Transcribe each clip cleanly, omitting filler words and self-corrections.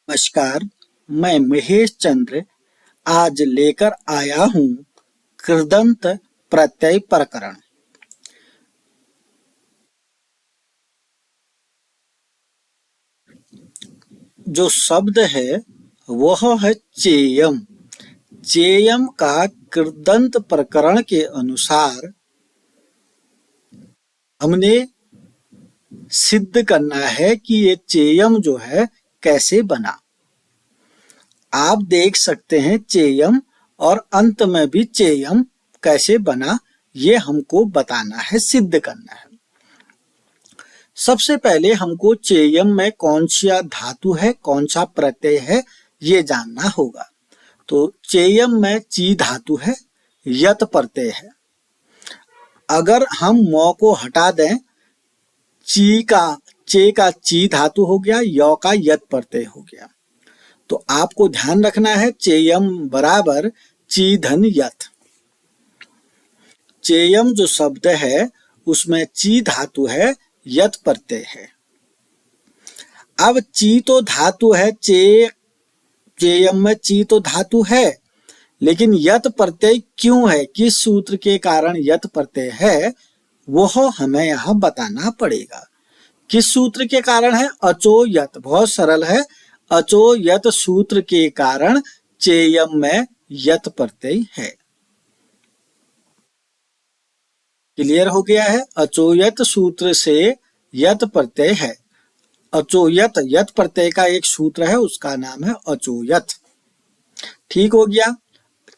नमस्कार, मैं महेश चंद्र आज लेकर आया हूँ कृदंत प्रत्यय प्रकरण। जो शब्द है वह है चेयम। चेयम का कृदंत प्रकरण के अनुसार हमने सिद्ध करना है कि ये चेयम जो है कैसे बना। आप देख सकते हैं चेयम और अंत में भी चेयम कैसे बना, ये हमको बताना है, सिद्ध करना है। सबसे पहले हमको चेयम में कौन सा धातु है, कौन सा प्रत्यय है, ये जानना होगा। तो चेयम में ची धातु है, यत प्रत्यय है। अगर हम मौ को हटा दें, ची का चे का ची धातु हो गया, यौ का यत प्रत्यय हो गया। तो आपको ध्यान रखना है चेयम बराबर ची धन यत। चेयम जो शब्द है उसमें ची धातु है, यत प्रत्यय है। अब ची तो धातु है, चेयम में ची तो धातु है, लेकिन यत प्रत्यय क्यों है, किस सूत्र के कारण यत प्रत्यय है, वह हमें यहाँ बताना पड़ेगा। किस सूत्र के कारण है? अचो यत। बहुत सरल है, अचो यत सूत्र के कारण चेयम में यत प्रत्यय है। क्लियर हो गया है? अचोयत सूत्र से यत प्रत्यय है। अचोयत यत प्रत्यय का एक सूत्र है, उसका नाम है अचोयत। ठीक हो गया।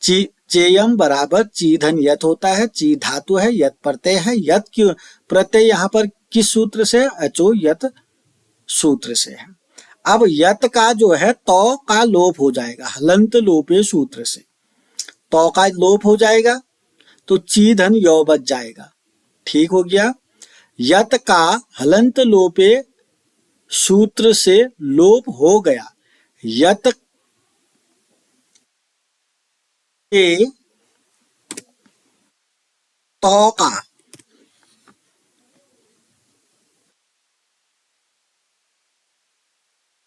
चेयम बराबर ची धन यत होता है, ची धातु है, यत प्रत्यय है। यत क्यों प्रत्यय यहाँ पर किस सूत्र से? अचोयत सूत्र से है। अब यत का जो है तो का लोप हो जाएगा, हलंत लोपे सूत्र से तो का लोप हो जाएगा, तो ची धन यौ बच जाएगा। ठीक हो गया। यत का हलंत लोपे सूत्र से लोप हो गया। यत के तो का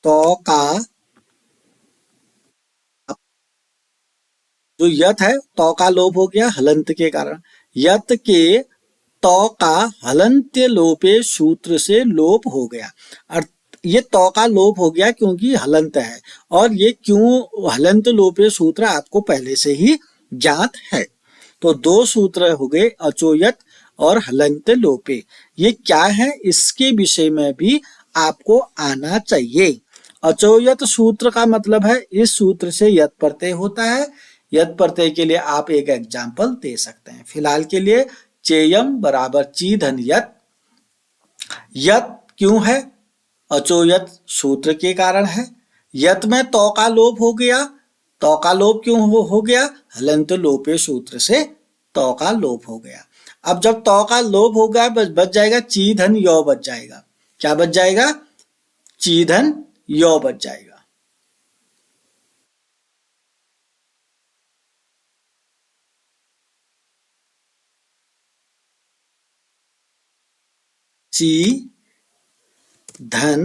तो का जो यत है तो का लोप हो गया हलंत के कारण। यत के तो का हलंत लोपे सूत्र से लोप हो गया। ये तो का लोप हो गया क्योंकि हलंत है, और ये क्यों हलंत लोपे सूत्र आपको पहले से ही ज्ञात है। तो दो सूत्र हो गए, अचोयत और हलंत लोपे। ये क्या है, इसके विषय में भी आपको आना चाहिए। अचोयत सूत्र का मतलब है इस सूत्र से यत प्रत्यय होता है। यत प्रत्यय के लिए आप एक एग्जाम्पल दे सकते हैं। फिलहाल के लिए चेयम बराबर ची धन यत। यत क्यों है? अचोयत सूत्र के कारण है। यत में तो का लोप हो गया। तो का लोप क्यों हो गया? हलंत लोपे सूत्र से तो का लोप हो गया। अब जब तो का लोप हो गया, बच जाएगा ची धन यौ बच जाएगा। क्या बच जाएगा? ची धन यौ बच जाएगा। ची धन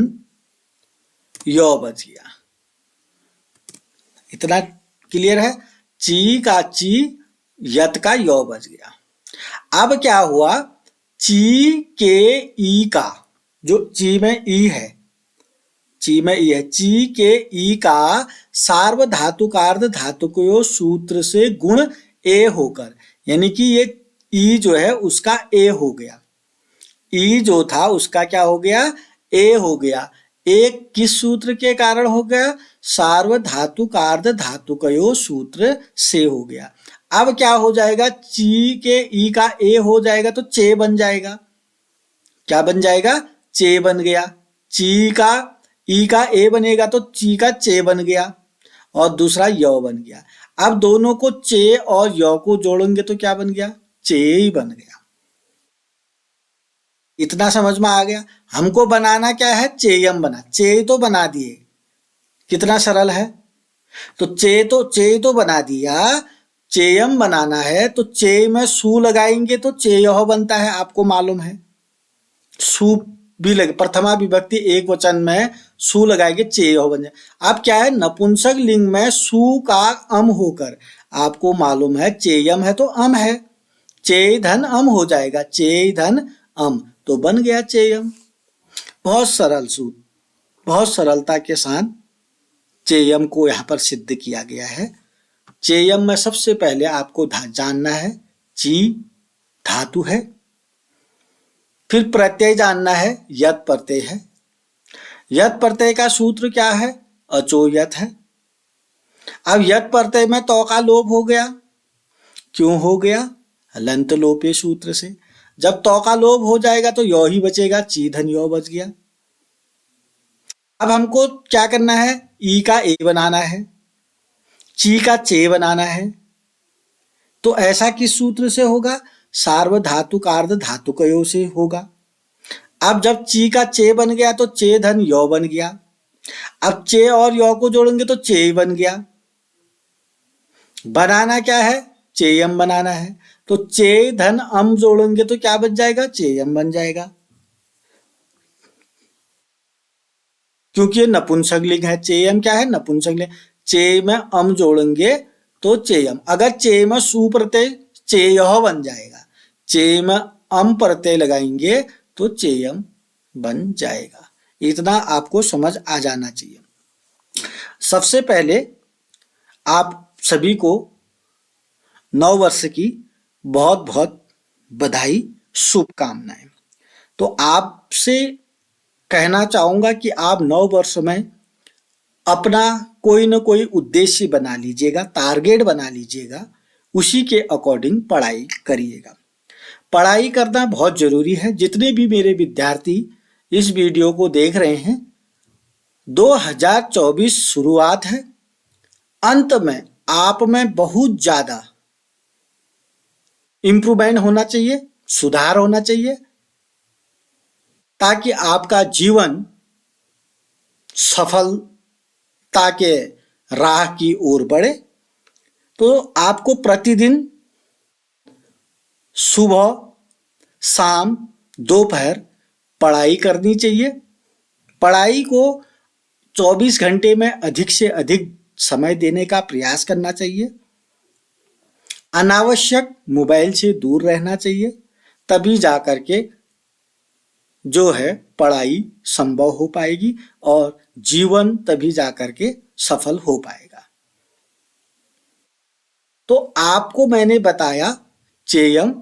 यौ बच गया। इतना क्लियर है? ची का ची, यत का यौ बच गया। अब क्या हुआ? ची के ई का, जो ची में ई है, ची में ई है, ची के ई का सार्वधातुकार्ध धातुकयो सूत्र से गुण ए होकर, यानी कि ये ई जो है उसका ए हो गया। ई जो था उसका क्या हो गया? ए हो गया। एक किस सूत्र के कारण हो गया? सार्वधातुकार्ध धातुकयो सूत्र से हो गया। अब क्या हो जाएगा? ची के ई का ए हो जाएगा तो चे बन जाएगा। क्या बन जाएगा? चे बन गया। ची का ई का ए बनेगा तो ची का चे बन गया, और दूसरा यौ बन गया। अब दोनों को चे और यौ को जोड़ेंगे तो क्या बन गया? चे ही बन गया। इतना समझ में आ गया? हमको बनाना क्या है? चेयम बना, चे तो बना दिए। कितना सरल है। तो चे तो बना दिया। चेयम बनाना है तो चे में सू लगाएंगे तो चेयह बनता है, आपको मालूम है। सू भी लगे, प्रथमा विभक्ति एक वचन में सु लगाएंगे चे यह बन जाए। अब क्या है, नपुंसक लिंग में सु का अम होकर, आपको मालूम है चेयम है तो अम है, चे धन अम हो जाएगा, चे धन अम तो बन गया चेयम। बहुत सरल सूत्र, बहुत सरलता के साथ चेयम को यहाँ पर सिद्ध किया गया है। चेयम में सबसे पहले आपको जानना है ची धातु है, फिर प्रत्यय जानना है, यत प्रत्यय है। यत प्रत्यय का सूत्र क्या है, अचोयत है। अब यत प्रत्यय में तो का लोप हो गया, क्यों हो गया, हलंत लोपे सूत्र से। जब तो का लोप हो जाएगा तो यो ही बचेगा, ची धन यो बच गया। अब हमको क्या करना है, ई का ए बनाना है, ची का चे बनाना है। तो ऐसा किस सूत्र से होगा, सार्वधातुकार्ध धातुकयो से होगा। अब जब ची का चे बन गया तो चे धन यो बन गया। अब चे और यो को जोड़ेंगे तो चे बन गया। बनाना क्या है, चेयम बनाना है। तो चे धन अम जोड़ेंगे तो क्या बच जाएगा, चेयम बन जाएगा, क्योंकि ये नपुंसकलिंग है। चेयम क्या है, नपुंसकलिंग। चे में अम जोड़ेंगे तो चेयम। अगर चे में सु प्रत्यय चेय बन जाएगा, चे में अम प्रत्यय लगाएंगे तो चेयम बन जाएगा। इतना आपको समझ आ जाना चाहिए। सबसे पहले आप सभी को नव वर्ष की बहुत बहुत बधाई, शुभकामनाएं। तो आपसे कहना चाहूंगा कि आप नव वर्ष में अपना कोई न कोई उद्देश्य बना लीजिएगा, टारगेट बना लीजिएगा, उसी के अकॉर्डिंग पढ़ाई करिएगा। पढ़ाई करना बहुत जरूरी है। जितने भी मेरे विद्यार्थी इस वीडियो को देख रहे हैं, 2024 शुरुआत है, अंत में आप में बहुत ज्यादा इंप्रूवमेंट होना चाहिए, सुधार होना चाहिए, ताकि आपका जीवन सफलता के राह की ओर बढ़े। तो आपको प्रतिदिन सुबह, शाम, दोपहर पढ़ाई करनी चाहिए। पढ़ाई को 24 घंटे में अधिक से अधिक समय देने का प्रयास करना चाहिए। अनावश्यक मोबाइल से दूर रहना चाहिए, तभी जाकर के जो है पढ़ाई संभव हो पाएगी और जीवन तभी जाकर के सफल हो पाएगा। तो आपको मैंने बताया चेयम,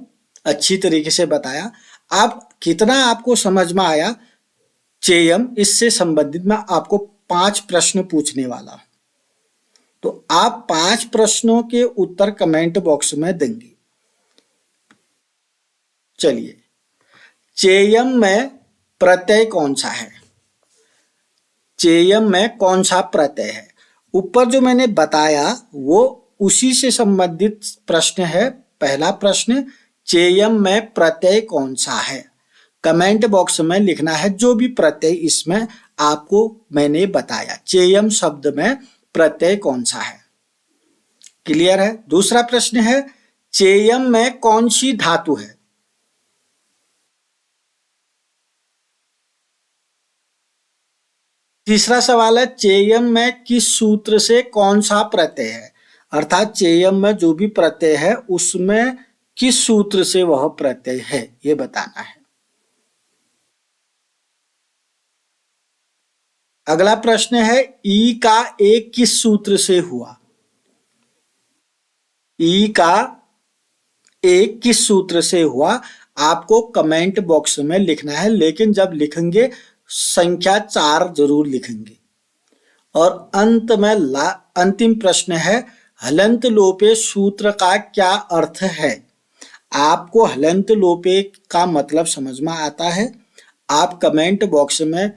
अच्छी तरीके से बताया। आप कितना आपको समझ में आया चेयम, इससे संबंधित मैं आपको 5 प्रश्न पूछने वाला हूं। तो आप 5 प्रश्नों के उत्तर कमेंट बॉक्स में देंगे। चलिए, चेयम में प्रत्यय कौन सा है, चेयम में कौन सा प्रत्यय है। ऊपर जो मैंने बताया वो उसी से संबंधित प्रश्न है। पहला प्रश्न, चेयम में प्रत्यय कौन सा है। कमेंट बॉक्स में लिखना है जो भी प्रत्यय इसमें आपको मैंने बताया, चेयम शब्द में प्रत्यय कौन सा है। क्लियर है। दूसरा प्रश्न है, चेयम में कौन सी धातु है। तीसरा सवाल है, चेयम में किस सूत्र से कौन सा प्रत्यय है, अर्थात चेयम में जो भी प्रत्यय है उसमें किस सूत्र से वह प्रत्यय है, ये बताना है। अगला प्रश्न है, ई का एक किस सूत्र से हुआ। ई का एक किस सूत्र से हुआ, आपको कमेंट बॉक्स में लिखना है, लेकिन जब लिखेंगे संख्या 4 जरूर लिखेंगे। और अंत में अंतिम प्रश्न है, हलंत लोपे सूत्र का क्या अर्थ है। आपको हलंत लोपे का मतलब समझ में आता है, आप कमेंट बॉक्स में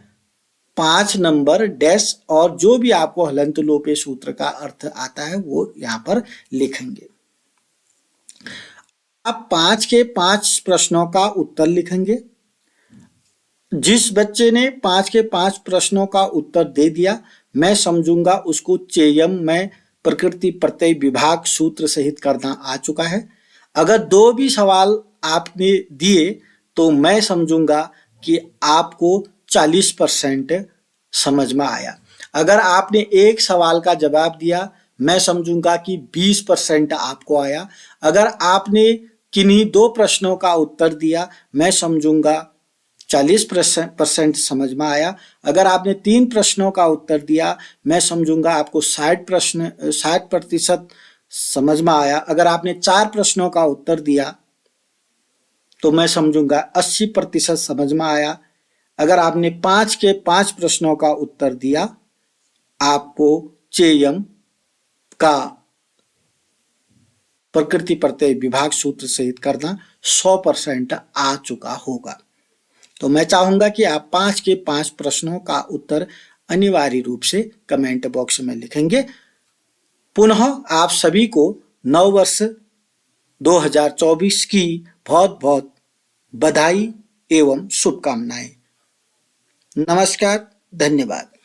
5 नंबर डैश और जो भी आपको हलंत लोपे सूत्र का अर्थ आता है वो यहाँ पर लिखेंगे। आप 5 के 5 प्रश्नों का उत्तर लिखेंगे। जिस बच्चे ने 5 के 5 प्रश्नों का उत्तर दे दिया, मैं समझूंगा उसको चेयम में प्रकृति प्रत्यय विभाग सूत्र सहित करना आ चुका है। अगर 2 भी सवाल आपने दिए तो मैं समझूंगा कि आपको 40% समझ में आया। अगर आपने एक सवाल का जवाब दिया, मैं समझूंगा कि 20% आपको आया। अगर आपने किन्हीं 2 प्रश्नों का उत्तर दिया, मैं समझूंगा 40% समझ में आया। अगर आपने 3 प्रश्नों का उत्तर दिया, मैं समझूंगा आपको 60% समझ में आया। अगर आपने 4 प्रश्नों का उत्तर दिया तो मैं समझूंगा 80% समझ में आया। अगर आपने 5 के 5 प्रश्नों का उत्तर दिया, आपको चेयम का प्रकृति प्रत्यय विभाग सूत्र सहित करना 100% आ चुका होगा। तो मैं चाहूंगा कि आप 5 के 5 प्रश्नों का उत्तर अनिवार्य रूप से कमेंट बॉक्स में लिखेंगे। पुनः आप सभी को नव वर्ष 2024 की बहुत बहुत बधाई एवं शुभकामनाएं। नमस्कार, धन्यवाद।